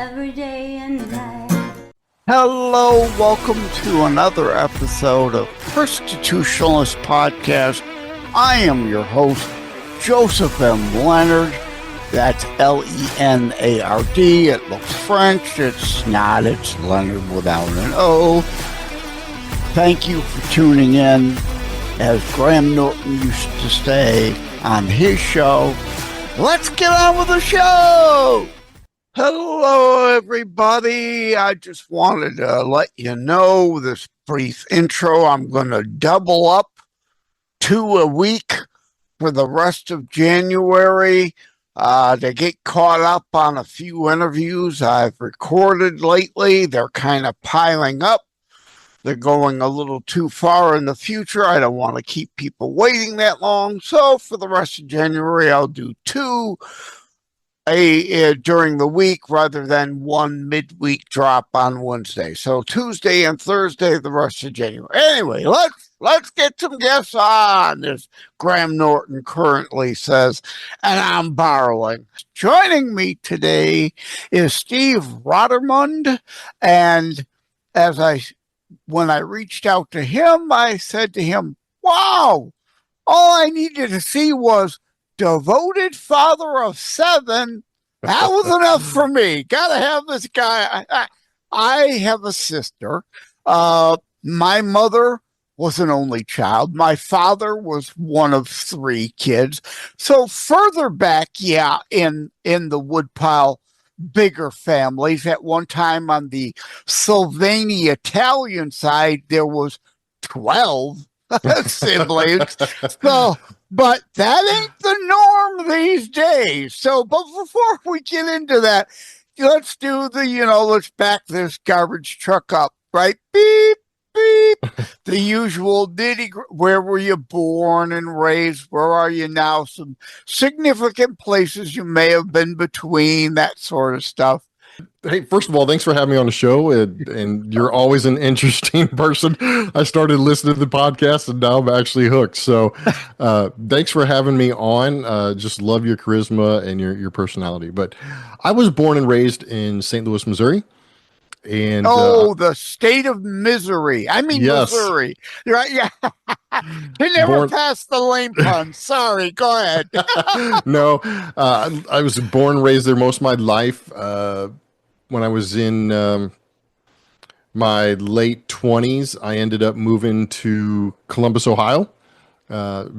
every day and night. Hello, welcome to another episode of Constitutionalist Podcast. I am your host, Joseph M. Leonard. That's Leonard. It looks French. It's not. It's Leonard without an O. Thank you for tuning in. As Graham Norton used to say on his show, let's get on with the show. Hello, everybody. I just wanted to let you know this brief intro. I'm going to double up 2 a week for the rest of January to get caught up on a few interviews I've recorded lately. They're kind of piling up. They're going a little too far in the future. I don't want to keep people waiting that long. So for the rest of January, I'll do 2 during the week rather than 1 midweek drop on Wednesday. So Tuesday and Thursday, the rest of January. Anyway, let's get some guests on, as Graham Norton currently says, and I'm borrowing. Joining me today is Steve Rodermund, and when I reached out to him, I said to him, wow, all I needed to see was devoted father of 7. That was enough for me. Gotta have this guy. I have a sister. My mother was an only child. My father was one of 3 kids. So further back, in the woodpile, bigger families. At one time on the Sylvania Italian side, there was 12 siblings. So, but that ain't the norm these days. So, but before we get into that, let's do let's back this garbage truck up, right? Beep, beep. The usual where were you born and raised? Where are you now? Some significant places you may have been between, that sort of stuff. Hey, first of all, thanks for having me on the show, and you're always an interesting person. I started listening to the podcast, and now I'm actually hooked. So thanks for having me on. Just love your charisma and your personality. But I was born and raised in St. Louis, Missouri. And the state of misery. I mean, yes. Missouri. Right? Yeah. You never passed the lame pun. Sorry. Go ahead. No, I was born and raised there most of my life. When I was in my late 20s, I ended up moving to Columbus, Ohio.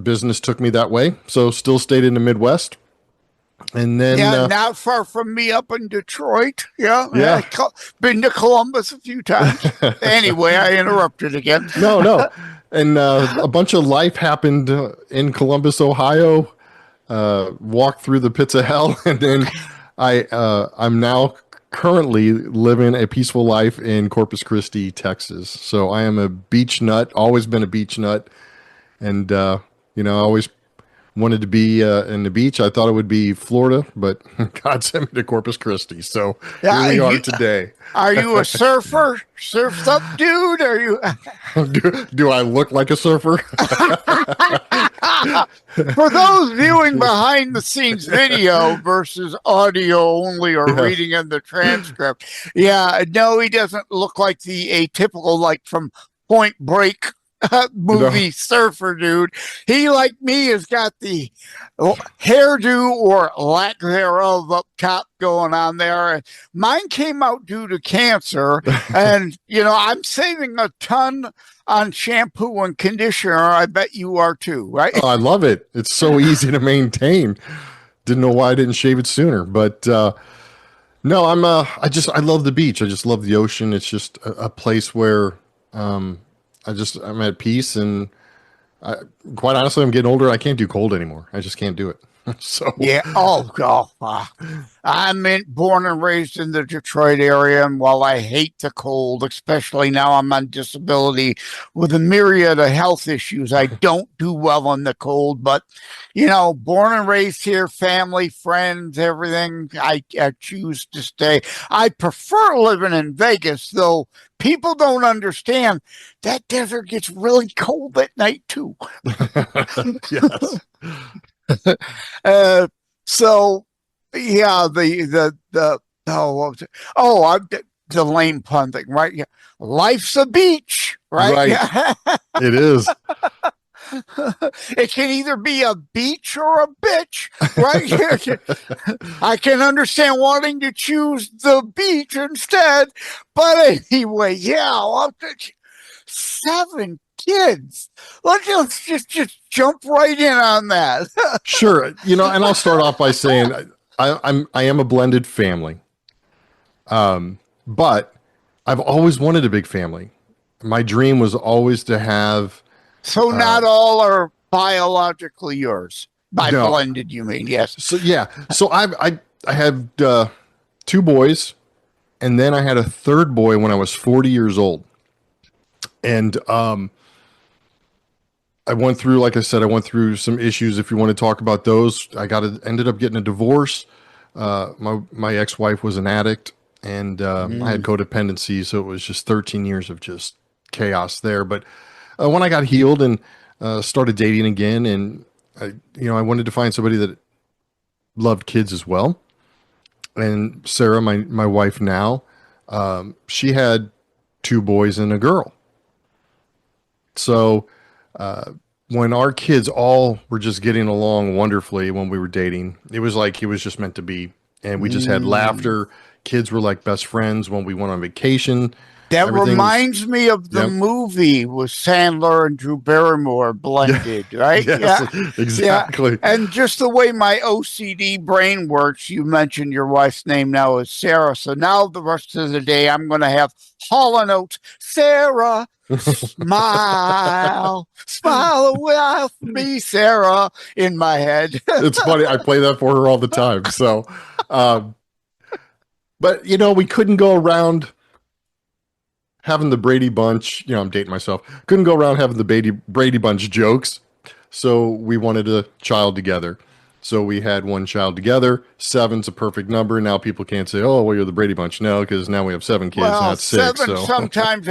Business took me that way, so still stayed in the Midwest. And then, not far from me up in Detroit. Yeah. Been to Columbus a few times. Anyway, I interrupted again. No. And a bunch of life happened in Columbus, Ohio. Walked through the pits of hell, and then I'm now currently living a peaceful life in Corpus Christi, Texas. So I am a beach nut. Always been a beach nut, and I always wanted to be in the beach. I thought it would be Florida, but God sent me to Corpus Christi. So here we are today. Are you a surfer? Surf's up, dude? Are you? Do I look like a surfer? For those viewing behind the scenes video versus audio only or reading in the transcript, no, he doesn't look like the atypical, like from Point Break movie surfer dude. He, like me, has got the hairdo or lack thereof up top going on there. Mine came out due to cancer, and I'm saving a ton on shampoo and conditioner. I bet you are too, right? Oh, I love it. It's so easy to maintain. Didn't know why I didn't shave it sooner, but no, I love the beach. I just love the ocean. It's just a place where I'm at peace, and quite honestly, I'm getting older. I can't do cold anymore. I just can't do it. So yeah. I'm born and raised in the Detroit area, and while I hate the cold, especially now I'm on disability with a myriad of health issues, I don't do well in the cold. But born and raised here, family, friends, everything. I choose to stay. I prefer living in Vegas, though. People don't understand that desert gets really cold at night too. Yes. So yeah, the Oh, what was it? Oh, the lame pun thing, right? Yeah. Life's a beach, right? Right. Yeah. It is. It can either be a beach or a bitch, right? I can understand wanting to choose the beach instead, but anyway, yeah, 7 kids. Let's just jump right in on that. Sure. And I'll start off by saying I am a blended family. But I've always wanted a big family. My dream was always to have So not all are biologically yours. By no. blended, you mean? Yes. So yeah. So I had 2 boys, and then I had a third boy when I was 40 years old. And I went through, like I said, I went through some issues. If you want to talk about those, ended up getting a divorce. My ex-wife was an addict, and I had codependency, so it was just 13 years of just chaos there. But when I got healed and started dating again, and I wanted to find somebody that loved kids as well. And Sarah, my wife now, she had 2 boys and a girl. So when our kids all were just getting along wonderfully when we were dating, it was like it was just meant to be. And we just had laughter. Kids were like best friends when we went on vacation. That reminds me of the movie with Sandler and Drew Barrymore blended, right? Yes, yeah, exactly. Yeah. And just the way my OCD brain works, you mentioned your wife's name now is Sarah. So now the rest of the day, I'm going to have Hall & Oates, Sarah, smile, smile a while for me, Sarah, in my head. It's funny. I play that for her all the time. So, but we couldn't go around having the Brady Bunch, I'm dating myself, couldn't go around having the Brady Bunch jokes. So we wanted a child together. So we had one child together. 7's a perfect number. Now people can't say, oh, well, you're the Brady Bunch. No, because now we have 7 kids, not 6. 7 so. Sometimes,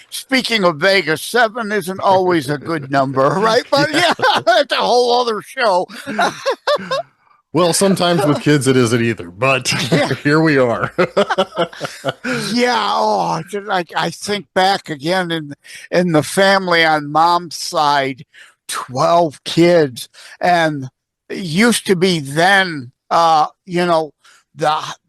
speaking of Vegas, 7 isn't always a good number, right? But yeah, that's a whole other show. Well, sometimes with kids it isn't either, but here we are. Yeah, I think back again in the family on mom's side, 12 kids, and it used to be then, the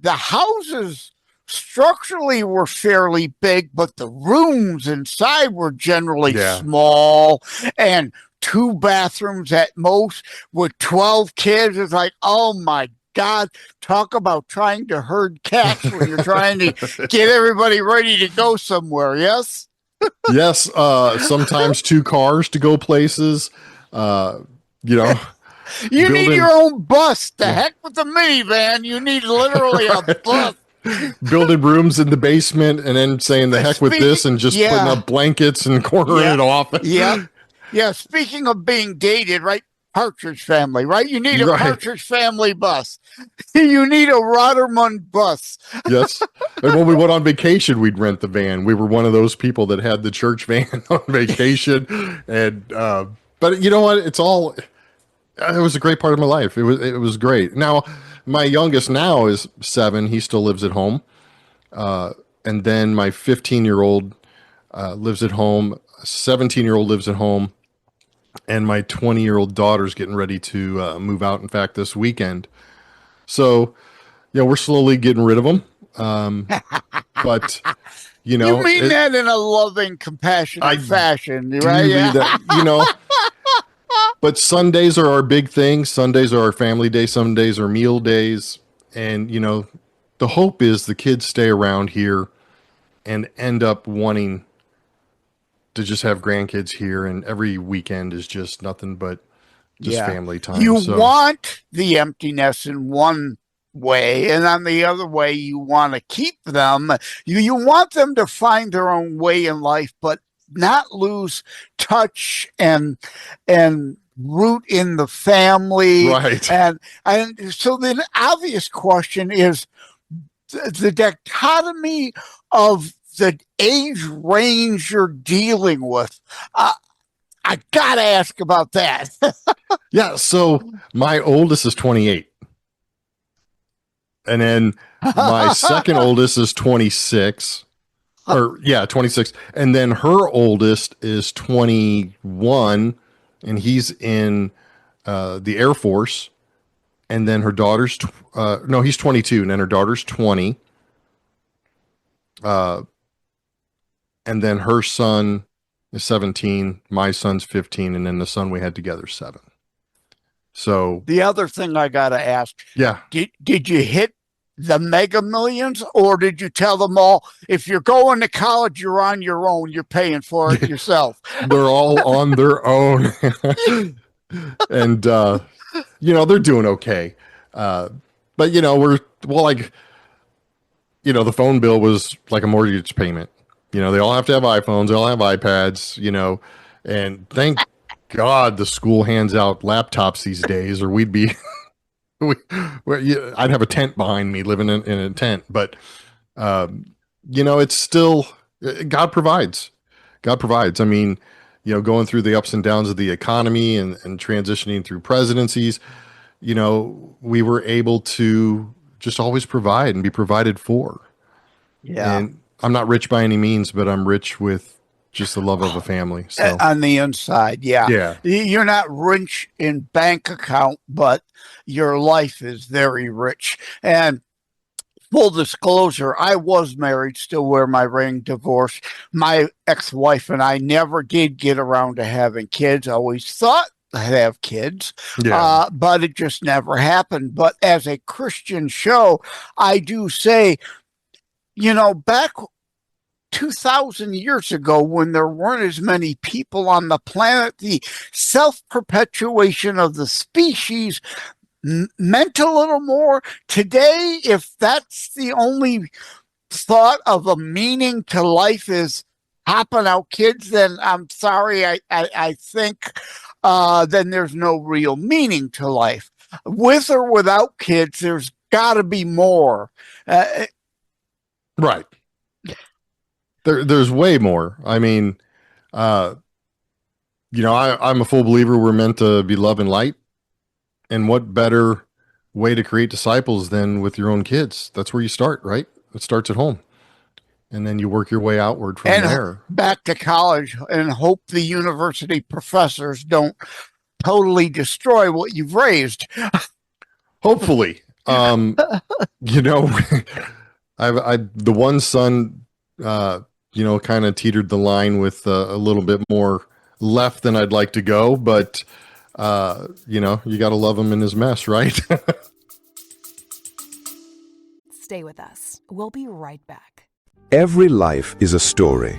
houses structurally were fairly big, but the rooms inside were generally small, and 2 bathrooms at most with 12 kids. It's like, oh my God, talk about trying to herd cats when you're trying to get everybody ready to go somewhere. Yes. Yes. Sometimes 2 cars to go places. You need your own bus. The heck with the minivan. You need literally a bus. Building rooms in the basement and then saying the heck with this and just putting up blankets and cornering it off. Yeah. Speaking of being dated, right? Partridge Family, right? You need a Partridge Family bus. You need a Rottermund bus. Yes. And when we went on vacation, we'd rent the van. We were one of those people that had the church van on vacation. And, but you know what? It was a great part of my life. It was great. Now, my youngest now is 7. He still lives at home. And then my 15-year-old lives at home. 17-year-old lives at home. And my 20-year-old daughter's getting ready to move out, in fact, this weekend. So, we're slowly getting rid of them. But, You mean that in a loving, compassionate fashion, right? That, but Sundays are our big thing. Sundays are our family day. Sundays are meal days. And, the hope is the kids stay around here and end up wanting to just have grandkids here, and every weekend is just nothing but just family time. You want the emptiness in one way, and on the other way, you want to keep them. You want them to find their own way in life, but not lose touch and root in the family. Right. And so the obvious question is the dichotomy of the age range you're dealing with. I gotta ask about that. Yeah, so my oldest is 28. And then my second oldest is 26. Or yeah, 26. And then her oldest is 21, and he's in the Air Force. And then her daughter's no, he's 22, and then her daughter's 20. And then her son is 17, my son's 15, and then the son we had together 7. So the other thing I gotta ask, yeah, did you hit the Mega Millions, or did you tell them all, if you're going to college, you're on your own, you're paying for it yourself? they're all on their own. And they're doing okay. But the phone bill was like a mortgage payment. They all have to have iPhones, they all have iPads, and thank God the school hands out laptops these days, or we'd be I'd have a tent behind me, living in a tent. But it's still, God provides. I mean, going through the ups and downs of the economy and transitioning through presidencies, we were able to just always provide and be provided for. Yeah. And I'm not rich by any means, but I'm rich with just the love of a family. So on the inside, yeah. Yeah. You're not rich in bank account, but your life is very rich. And full disclosure, I was married, still wear my ring, divorced. My ex-wife and I never did get around to having kids. I always thought I'd have kids, but it just never happened. But as a Christian show, I do say, back 2,000 years ago, when there weren't as many people on the planet, the self-perpetuation of the species meant a little more. Today, if that's the only thought of a meaning to life is popping out kids, then I'm sorry, I think then there's no real meaning to life. With or without kids, there's got to be more. Right. There's way more. I mean, I'm a full believer we're meant to be love and light. And what better way to create disciples than with your own kids? That's where you start, right? It starts at home. And then you work your way outward from there. Back to college, and hope the university professors don't totally destroy what you've raised. Hopefully. The one son, kind of teetered the line with a little bit more left than I'd like to go, but you got to love him in his mess, right? Stay with us. We'll be right back. Every life is a story.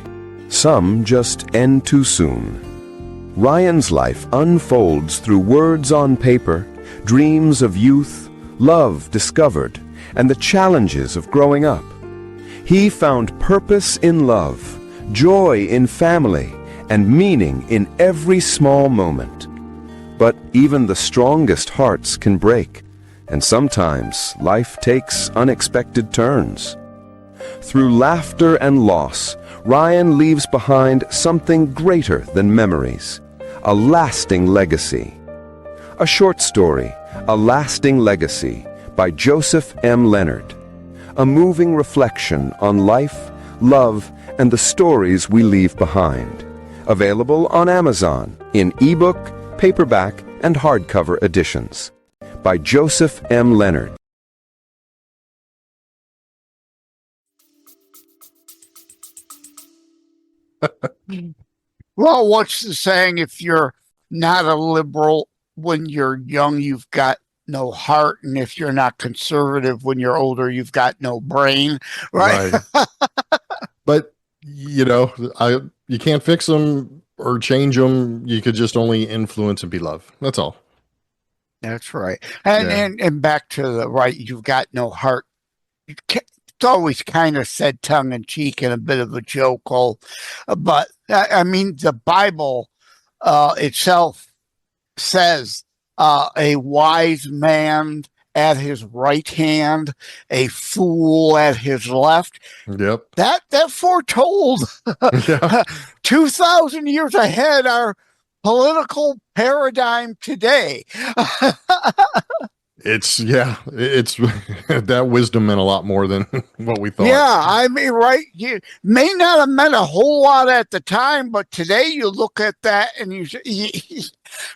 Some just end too soon. Ryan's life unfolds through words on paper, dreams of youth, love discovered, and the challenges of growing up. He found purpose in love, joy in family, and meaning in every small moment. But even the strongest hearts can break, and sometimes life takes unexpected turns. Through laughter and loss, Ryan leaves behind something greater than memories, a lasting legacy. A short story, A Lasting Legacy, by Joseph M. Leonard. A moving reflection on life, love, and the stories we leave behind. Available on Amazon in ebook, paperback, and hardcover editions. By Joseph M. Leonard. Well, what's the saying? If you're not a liberal when you're young, you've got no heart. And if you're not conservative when you're older, you've got no brain. Right. But, you can't fix them or change them. You could just only influence and be love. That's all. That's right. And back to the right, you've got no heart. It's always kind of said tongue in cheek and a bit of a joke. But I mean, the Bible itself says a wise man at his right hand, a fool at his left. Yep. That foretold 2,000 years ahead our political paradigm today. it's that wisdom meant a lot more than what we thought. Yeah, I mean, right? You may not have meant a whole lot at the time, but today you look at that and you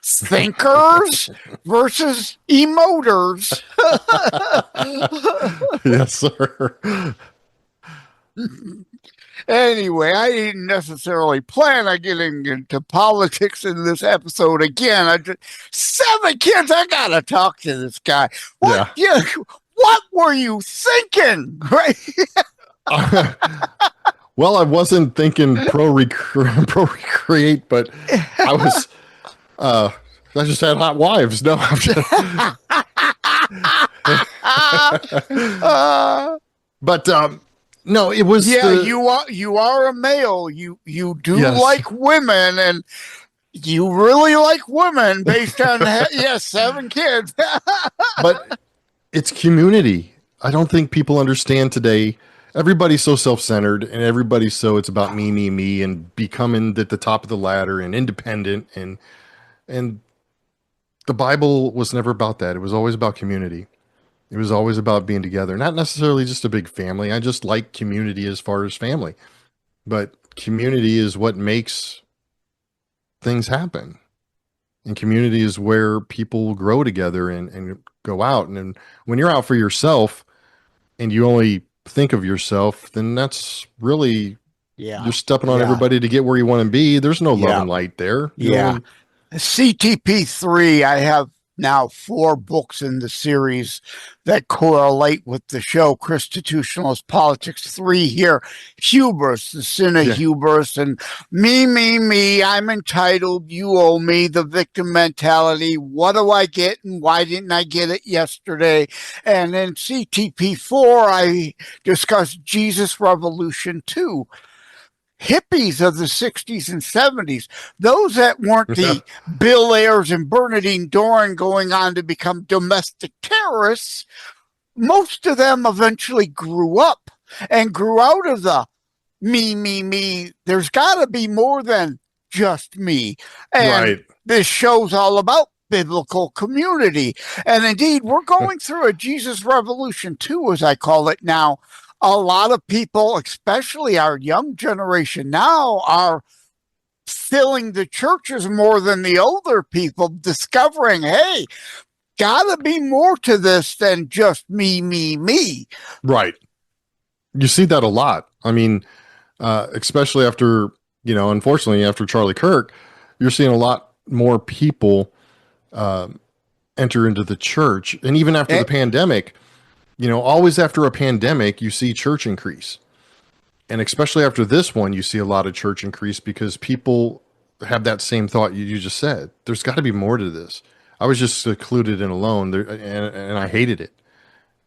thinkers versus emoters. Yes, sir. Anyway, I didn't necessarily plan on getting into politics in this episode again. 7 kids. I gotta talk to this guy. What? Yeah. What were you thinking? Right? Well, I wasn't thinking procreate, but I was. I just had hot wives. No, I'm just. But no, it was. Yeah, you are a male. You do like women, and you really like women based on 7 kids. But it's community. I don't think people understand today. Everybody's so self-centered, and everybody's so it's about me, and becoming at the top of the ladder and independent, and the Bible was never about that. It was always about community. It was always about being together, not necessarily just a big family. I just like community as far as family, but community is what makes things happen. And community is where people grow together and go out. And when you're out for yourself and you only think of yourself, then that's really, you're stepping on everybody to get where you want to be. There's no love and light there. CTP 3, I have now 4 books in the series that correlate with the show Christitutionalist Politics. 3 here, hubris, the sin of hubris, and me, I'm entitled, you owe me, the victim mentality, what do I get and why didn't I get it yesterday? And in CTP 4, I discuss Jesus Revolution 2. Hippies of the 60s and 70s, those that weren't the Bill Ayers and Bernadine Doran going on to become domestic terrorists, most of them eventually grew up and grew out of the me. There's got to be more than just me. And this show's all about biblical community. And indeed, we're going through a Jesus Revolution 2, as I call it now. A lot of people, especially our young generation now, are filling the churches more than the older people, discovering, hey, gotta be more to this than just me. Right. You see that a lot. I mean, especially after, unfortunately, after Charlie Kirk, you're seeing a lot more people enter into the church. And even after the pandemic, always after a pandemic, you see church increase. And especially after this one, you see a lot of church increase because people have that same thought you just said. There's got to be more to this. I was just secluded and alone and I hated it.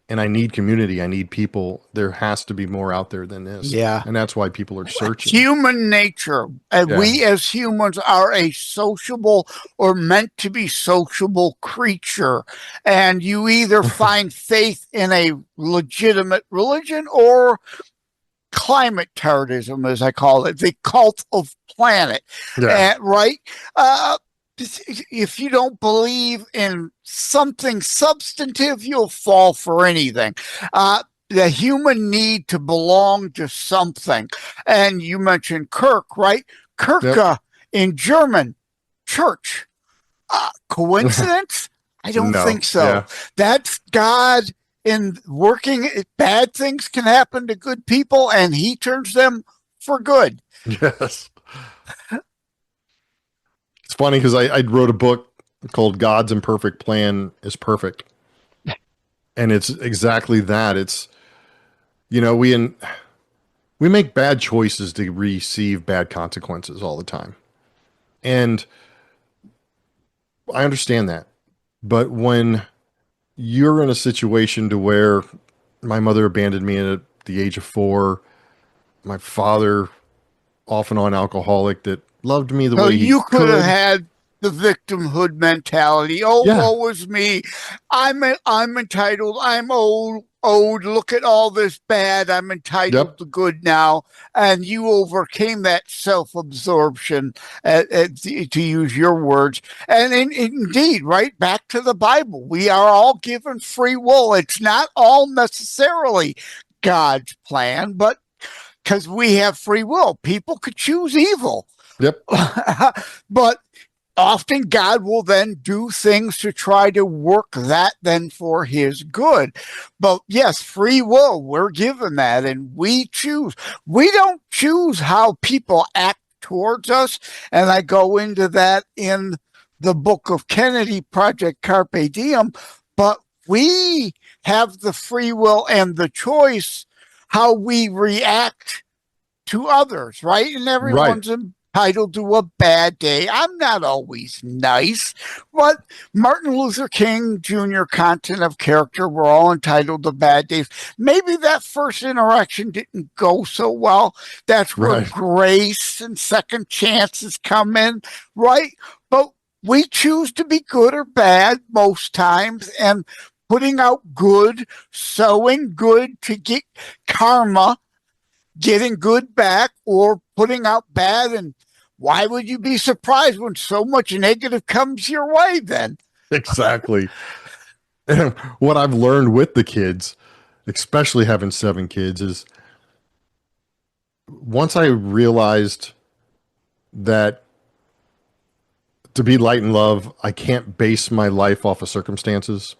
And I need community. I need people. There has to be more out there than this. Yeah. And that's why people are searching. Human nature. And we as humans are a sociable or meant to be sociable creature. And you either find faith in a legitimate religion or climate terrorism, as I call it, the cult of planet. Right? If you don't believe in something substantive, you'll fall for anything. The human need to belong to something. And you mentioned Kirk, right? Kirk in German, church. Coincidence? I don't think so. Yeah. That's God in working. Bad things can happen to good people, and he turns them for good. Yes. It's funny because I wrote a book called God's Imperfect Plan is Perfect. And it's exactly that. It's, we make bad choices to receive bad consequences all the time. And I understand that. But when you're in a situation to where my mother abandoned me at the age of 4, my father off and on alcoholic that loved me the way you could have had the victimhood mentality. Woe is me. I'm entitled. I'm old. owed. Look at all this bad. I'm entitled to good now. And you overcame that self-absorption, to use your words. And indeed, right back to the Bible, we are all given free will. It's not all necessarily God's plan, but because we have free will, people could choose evil. Yep. But often God will then do things to try to work that then for his good. But yes, free will, we're given that, and we choose. We don't choose how people act towards us. And I go into that in the book of Kennedy, Project Carpe Diem. But we have the free will and the choice how we react to others, right? And everyone's entitled to a bad day. I'm not always nice, but Martin Luther King Jr. content of character, we're all entitled to bad days. Maybe that first interaction didn't go so well. That's where grace and second chances come in, right? But we choose to be good or bad most times, and putting out good, sowing good to get karma, getting good back, or putting out bad. And why would you be surprised when so much negative comes your way then? Exactly. And what I've learned with the kids, especially having 7 kids, is once I realized that to be light and love, I can't base my life off of circumstances,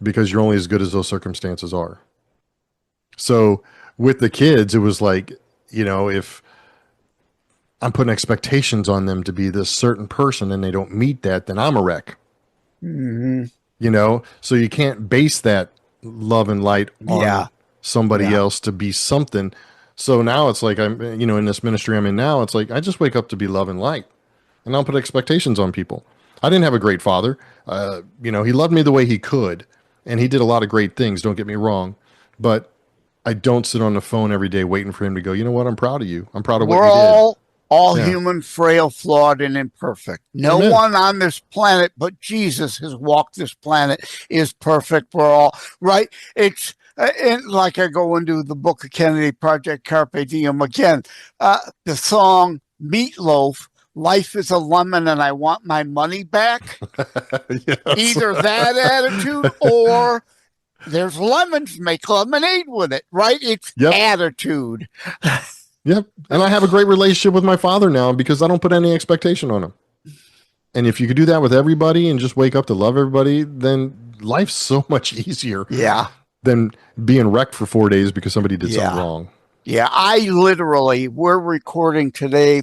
because you're only as good as those circumstances are. So with the kids, it was like, if I'm putting expectations on them to be this certain person and they don't meet that, then I'm a wreck. Mm-hmm. So you can't base that love and light on somebody else to be something. So now it's like, I'm, in this ministry I'm in now, it's like, I just wake up to be love and light, and I don't put expectations on people. I didn't have a great father. He loved me the way he could, and he did a lot of great things, don't get me wrong, but I don't sit on the phone every day waiting for him to go, you know what, I'm proud of you. I'm proud of what you did. All human, frail, flawed, and imperfect. No one on this planet but Jesus has walked this planet is perfect. We're all right. It's and like I go into the book of Kennedy, Project Carpe Diem again. The song Meatloaf, life is a lemon and I want my money back. Yes. Either that attitude or there's lemons, make lemonade with it, right? It's attitude. Yep. And I have a great relationship with my father now because I don't put any expectation on him. And if you could do that with everybody and just wake up to love everybody, then life's so much easier than being wrecked for 4 days because somebody did something wrong. Yeah, we're recording today,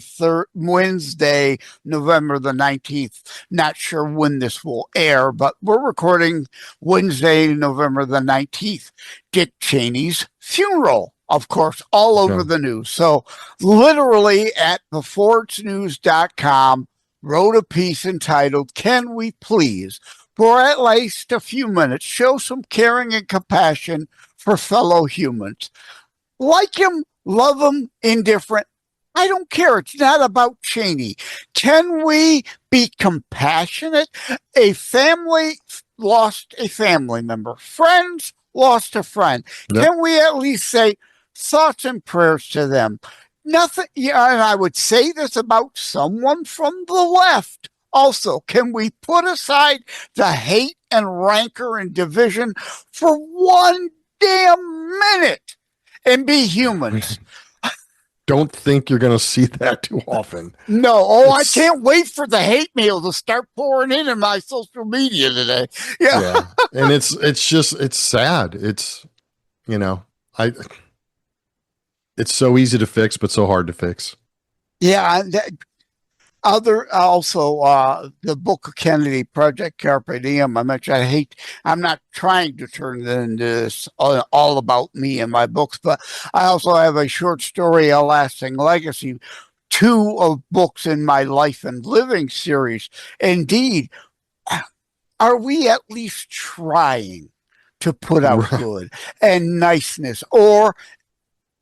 Wednesday, November the 19th. Not sure when this will air, but we're recording Wednesday, November the 19th. Dick Cheney's funeral, of course, all over the news. So literally at beforeitsnews.com, wrote a piece entitled, "Can we please, for at least a few minutes, show some caring and compassion for fellow humans? Like him, love him, indifferent. I don't care. It's not about Cheney. Can we be compassionate? A family lost a family member. Friends lost a friend. Yep. Can we at least say thoughts and prayers to them? Nothing. Yeah, and I would say this about someone from the left. Also, can we put aside the hate and rancor and division for one damn minute and be humans?" Don't think you're going to see that too often. No. I can't wait for the hate mail to start pouring in my social media today. Yeah. And it's sad. It's, it's so easy to fix, but so hard to fix. Yeah. The book of Kennedy, Project Carpe Diem, I mentioned, I'm not trying to turn it into this all about me and my books, but I also have a short story, A Lasting Legacy, 2 of books in my Life and Living series. Indeed, are we at least trying to put out good and niceness? Or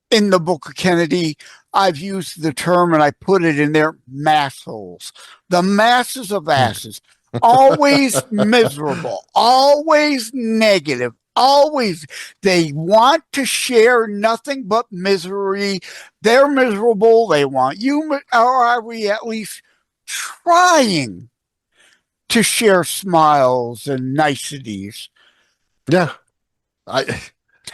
in the book of Kennedy, I've used the term, and I put it in there, massholes. The masses of asses, always miserable, always negative, always, they want to share nothing but misery. They're miserable. They want you, or are we at least trying to share smiles and niceties? Yeah.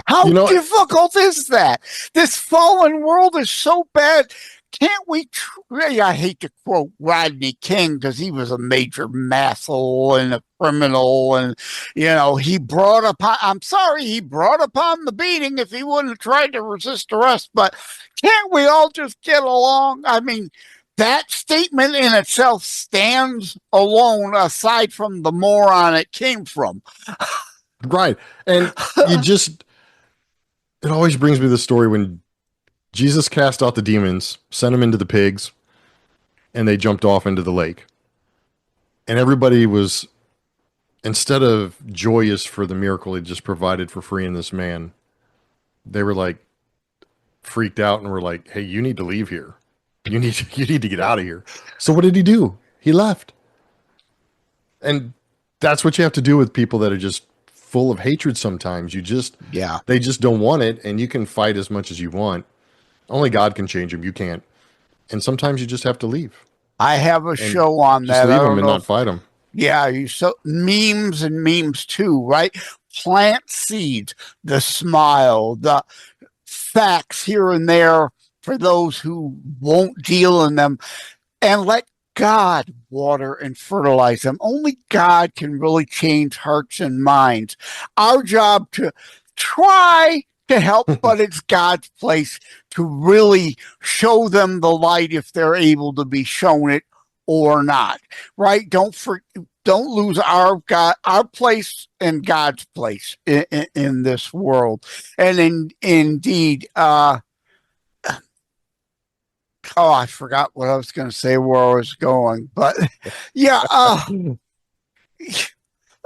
How You know, difficult is that? This fallen world is so bad. Can't we? I hate to quote Rodney King because he was a major masshole and a criminal, and he brought upon. I'm sorry, he brought upon the beating if he wouldn't have tried to resist arrest. But can't we all just get along? I mean, that statement in itself stands alone, aside from the moron it came from. right. And it always brings me the story when Jesus cast out the demons, sent them into the pigs, and they jumped off into the lake. And everybody was, instead of joyous for the miracle he just provided for freeing this man, they were like freaked out and were like, hey, you need to leave here. You need to get out of here. So what did he do? He left. And that's what you have to do with people that are just full of hatred sometimes. They just don't want it, and you can fight as much as you want. Only God can change them. You can't. And sometimes you just have to leave. I have a show on just that. Leave them and not fight them. Yeah, memes too, right? Plant seeds, the smile, the facts here and there for those who won't deal in them, and let God water and fertilize them. Only God can really change hearts and minds. Our job to try to help, but it's God's place to really show them the light if they're able to be shown it or not. Right? Don't lose our place and God's place in this world. And indeed, I forgot what I was going to say, where I was going, but yeah.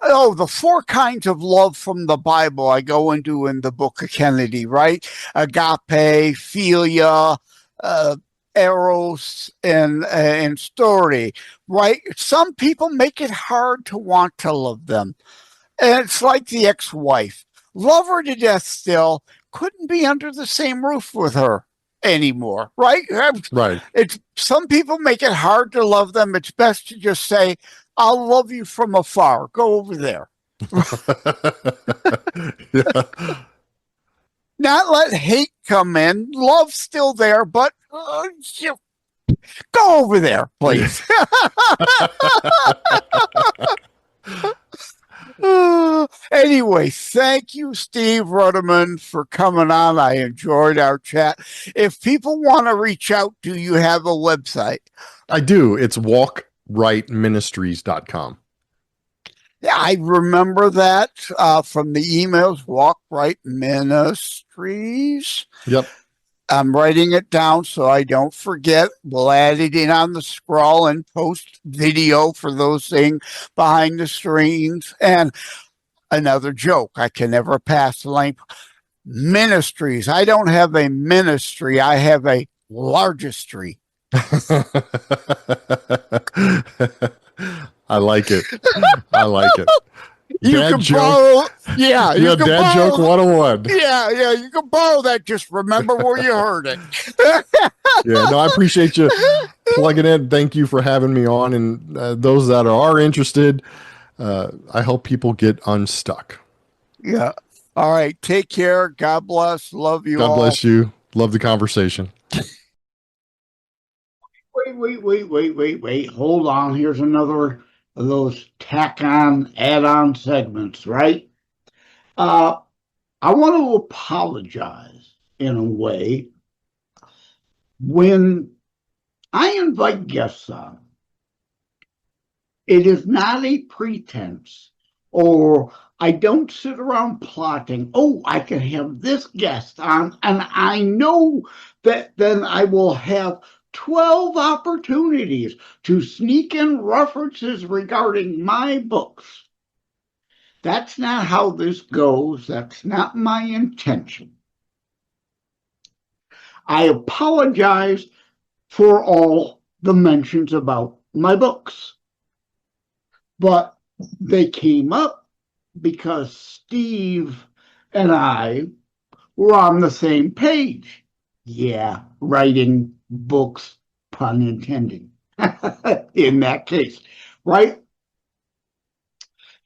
The 4 kinds of love from the Bible I go into in the book of Kennedy, right? Agape, philia, eros, and story, right? Some people make it hard to want to love them. And it's like the ex-wife. Love her to death still, couldn't be under the same roof with her anymore, right? Right. Some people make it hard to love them. It's best to just say, I'll love you from afar. Go over there. Yeah. Not let hate come in. Love's still there, but go over there, please. Anyway, thank you, Steve Ruderman, for coming on. I enjoyed our chat. If people want to reach out, do you have a website? I do. It's walkrightministries.com. Yeah, I remember that from the emails, Walk Right Ministries. Yep. I'm writing it down so I don't forget. We'll add it in on the scroll and post video for those things behind the screens. And another joke, I can never pass the link. Ministries. I don't have a ministry. I have a largestry. I like it. I like it. You Dad can joke. borrow, yeah. You dad borrow, joke 101. Yeah, you can borrow that. Just remember where you heard it. Yeah, no, I appreciate you plugging in. Thank you for having me on. And those that are interested, I hope people get unstuck. Yeah. All right. Take care. God bless. Love you all. God bless you. Love the conversation. Wait. Hold on. Here's another of those tack-on, add-on segments, right? I want to apologize in a way. When I invite guests on, it is not a pretense, or I don't sit around plotting, I can have this guest on, and I know that then I will have 12 opportunities to sneak in references regarding my books. That's not how this goes. That's not my intention. I apologize for all the mentions about my books, but they came up because Steve and I were on the same page. Yeah, writing books, pun intended, in that case, right?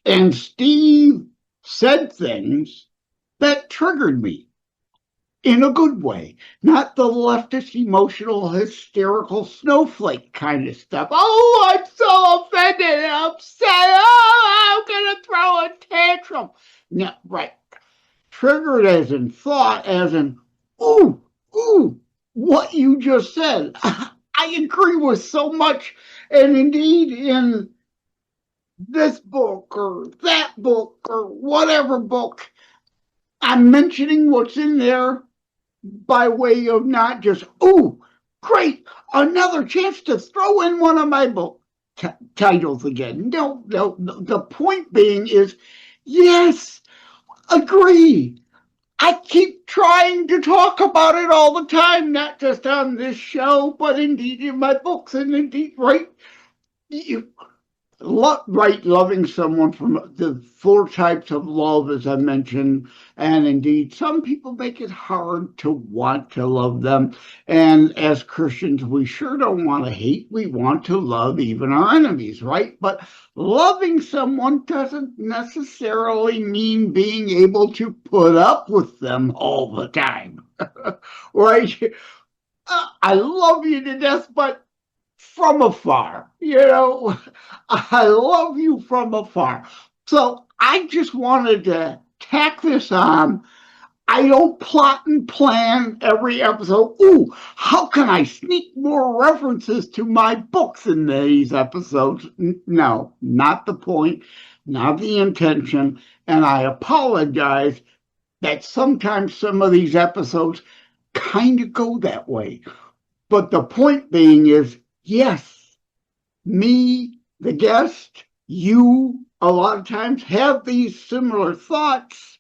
And Steve said things that triggered me in a good way, not the leftist, emotional, hysterical snowflake kind of stuff. Oh, I'm so offended and upset. Oh, I'm going to throw a tantrum. No, right. Triggered as in thought, as in, ooh, what you just said. I agree with so much. And indeed, in this book or that book or whatever book, I'm mentioning what's in there by way of not just, ooh, great, another chance to throw in one of my book titles again. No, the point being is, yes, agree. I keep trying to talk about it all the time, not just on this show, but indeed in my books, and indeed, right, loving someone from the four types of love, as I mentioned, and indeed, some people make it hard to want to love them. And as Christians, we sure don't want to hate. We want to love even our enemies, right? But loving someone doesn't necessarily mean being able to put up with them all the time, right? I love you to death, but from afar, I love you from afar. So I just wanted to tack this on. I don't plot and plan every episode. Ooh, how can I sneak more references to my books in these episodes? No, not the point, not the intention. And I apologize that sometimes some of these episodes kind of go that way. But the point being is, yes, me, the guest, you, a lot of times have these similar thoughts,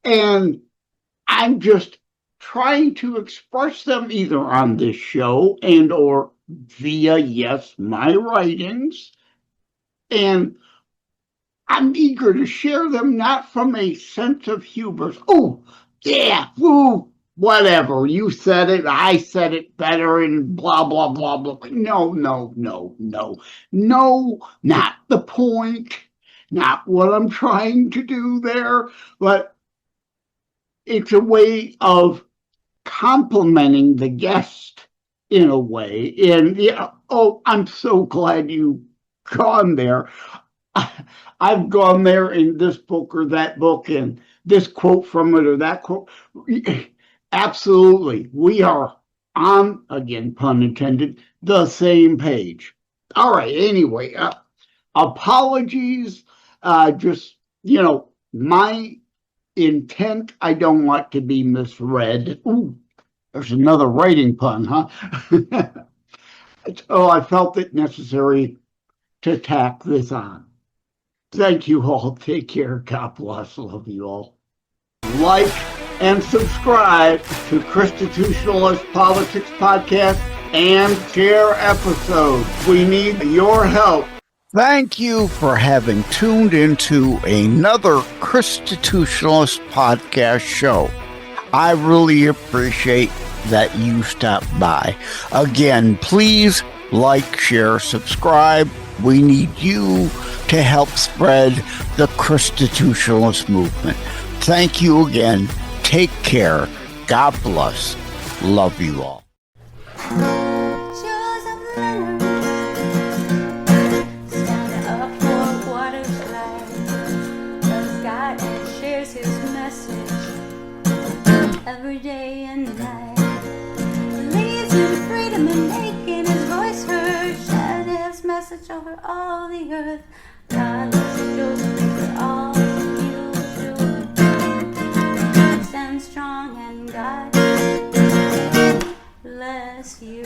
and I'm just trying to express them either on this show and or via, yes, my writings, and I'm eager to share them not from a sense of hubris. Oh, yeah, woo, whatever, you said it, I said it better, and blah, blah, blah, blah. No, not the point, not what I'm trying to do there, but it's a way of complimenting the guest in a way. And yeah, oh, I'm so glad you've gone there. I've gone there in this book or that book, and this quote from it or that quote. Absolutely. We are on, again, pun intended, the same page. All right. Anyway, apologies. Just, my intent, I don't want to be misread. Ooh, there's another writing pun, huh? Oh, I felt it necessary to tack this on. Thank you all. Take care. God bless. Love you all. Like and subscribe to Constitutionalist Politics Podcast and share episodes. We need your help. Thank you for having tuned into another Constitutionalist Podcast show. I really appreciate that you stopped by. Again, please like, share, subscribe. We need you to help spread the Constitutionalist movement. Thank you again. Take care. God bless. Love you all. Stand up for what is right. Loves God and shares his message every day and night. Believes in freedom and making his voice heard. Sharing his message over all the earth. God loves you, Joseph, for all you do. Stand strong and God bless you.